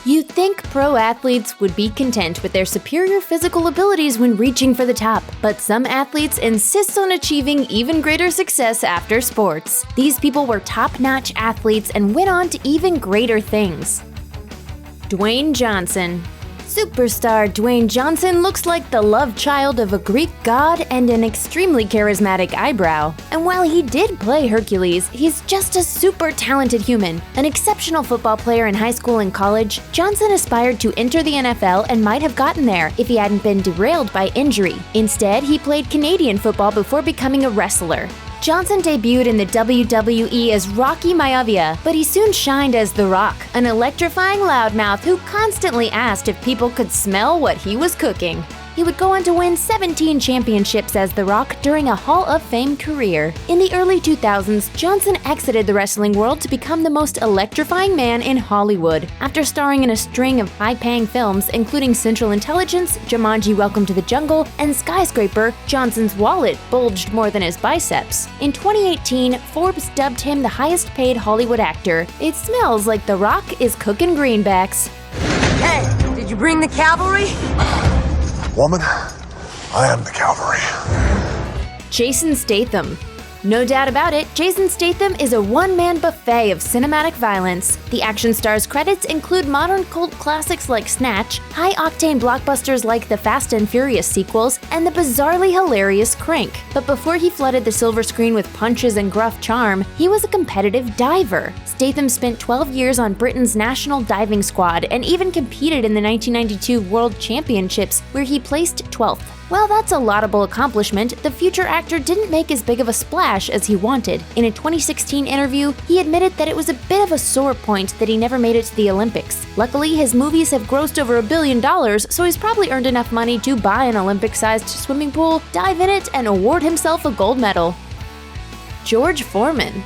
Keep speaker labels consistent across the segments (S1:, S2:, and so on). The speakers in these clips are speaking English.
S1: You'd think pro athletes would be content with their superior physical abilities when reaching for the top, but some athletes insist on achieving even greater success after sports. These people were top-notch athletes and went on to even greater things. Dwayne Johnson. Superstar Dwayne Johnson looks like the love child of a Greek god and an extremely charismatic eyebrow. And while he did play Hercules, he's just a super talented human. An exceptional football player in high school and college, Johnson aspired to enter the NFL and might have gotten there if he hadn't been derailed by injury. Instead, he played Canadian football before becoming a wrestler. Johnson debuted in the WWE as Rocky Maivia, but he soon shined as The Rock, an electrifying loudmouth who constantly asked if people could smell what he was cooking. He would go on to win 17 championships as The Rock during a Hall of Fame career. In the early 2000s, Johnson exited the wrestling world to become the most electrifying man in Hollywood. After starring in a string of high-paying films, including Central Intelligence, Jumanji: Welcome to the Jungle, and Skyscraper, Johnson's wallet bulged more than his biceps. In 2018, Forbes dubbed him the highest-paid Hollywood actor. It smells like The Rock is cooking greenbacks.
S2: Hey, did you bring the cavalry?
S3: Woman, I am the cavalry.
S1: Jason Statham. No doubt about it, Jason Statham is a one-man buffet of cinematic violence. The action star's credits include modern cult classics like Snatch, high-octane blockbusters like the Fast and Furious sequels, and the bizarrely hilarious Crank. But before he flooded the silver screen with punches and gruff charm, he was a competitive diver. Statham spent 12 years on Britain's national diving squad and even competed in the 1992 World Championships, where he placed 12th. While that's a laudable accomplishment, the future actor didn't make as big of a splash as he wanted. In a 2016 interview, he admitted that it was a bit of a sore point that he never made it to the Olympics. Luckily, his movies have grossed over $1 billion, so he's probably earned enough money to buy an Olympic-sized swimming pool, dive in it, and award himself a gold medal. George Foreman.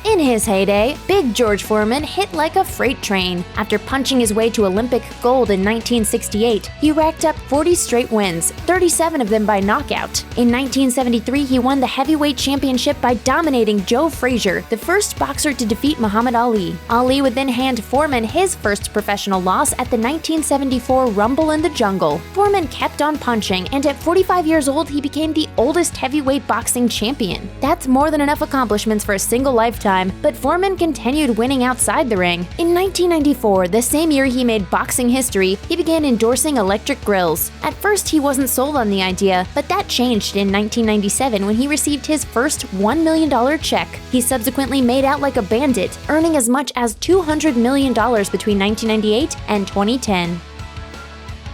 S1: In his heyday, Big George Foreman hit like a freight train. After punching his way to Olympic gold in 1968, he racked up 40 straight wins, 37 of them by knockout. In 1973, he won the heavyweight championship by dominating Joe Frazier, the first boxer to defeat Muhammad Ali. Ali would then hand Foreman his first professional loss at the 1974 Rumble in the Jungle. Foreman kept on punching, and at 45 years old, he became the oldest heavyweight boxing champion. That's more than enough accomplishments for a single lifetime, but Foreman continued winning outside the ring. In 1994, the same year he made boxing history, he began endorsing electric grills. At first, he wasn't sold on the idea, but that changed in 1997 when he received his first $1 million check. He subsequently made out like a bandit, earning as much as $200 million between 1998 and 2010.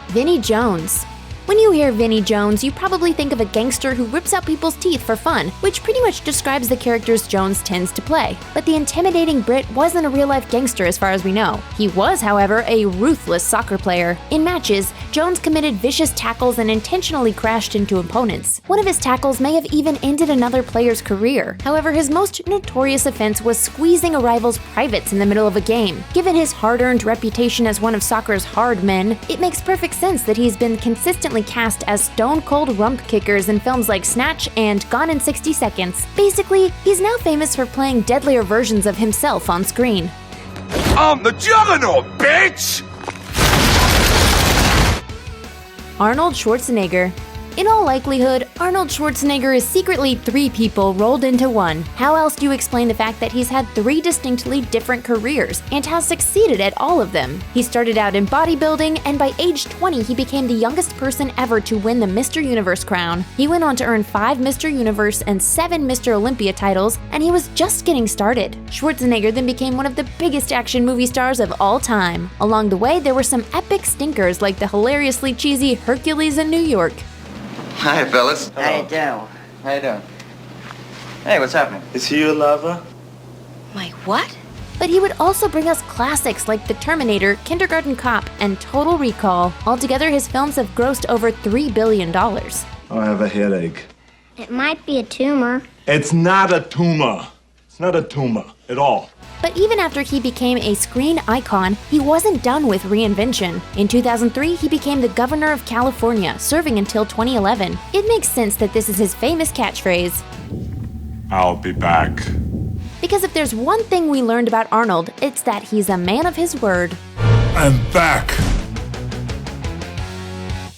S1: Vinnie Jones. When you hear Vinnie Jones, you probably think of a gangster who rips out people's teeth for fun, which pretty much describes the characters Jones tends to play. But the intimidating Brit wasn't a real-life gangster as far as we know. He was, however, a ruthless soccer player. In matches, Jones committed vicious tackles and intentionally crashed into opponents. One of his tackles may have even ended another player's career. However, his most notorious offense was squeezing a rival's privates in the middle of a game. Given his hard-earned reputation as one of soccer's hard men, it makes perfect sense that he's been consistently cast as stone-cold rump kickers in films like Snatch and Gone in 60 Seconds. Basically, he's now famous for playing deadlier versions of himself on screen.
S3: I'm the juggernaut, bitch!
S1: Arnold Schwarzenegger. In all likelihood, Arnold Schwarzenegger is secretly three people rolled into one. How else do you explain the fact that he's had three distinctly different careers and has succeeded at all of them? He started out in bodybuilding, and by age 20, he became the youngest person ever to win the Mr. Universe crown. He went on to earn 5 Mr. Universe and 7 Mr. Olympia titles, and he was just getting started. Schwarzenegger then became one of the biggest action movie stars of all time. Along the way, there were some epic stinkers like the hilariously cheesy Hercules in New York.
S4: Hi, fellas.
S2: How you doing?
S4: How you doing? Hey, what's happening?
S5: Is he your lover?
S1: My what? But he would also bring us classics like The Terminator, Kindergarten Cop, and Total Recall. Altogether, his films have grossed over $3 billion.
S5: I have a headache.
S6: It might be a tumor.
S5: It's not a tumor. It's not a tumor at all.
S1: But even after he became a screen icon, he wasn't done with reinvention. In 2003, he became the governor of California, serving until 2011. It makes sense that this is his famous catchphrase.
S3: I'll be back.
S1: Because if there's one thing we learned about Arnold, it's that he's a man of his word.
S6: I'm back.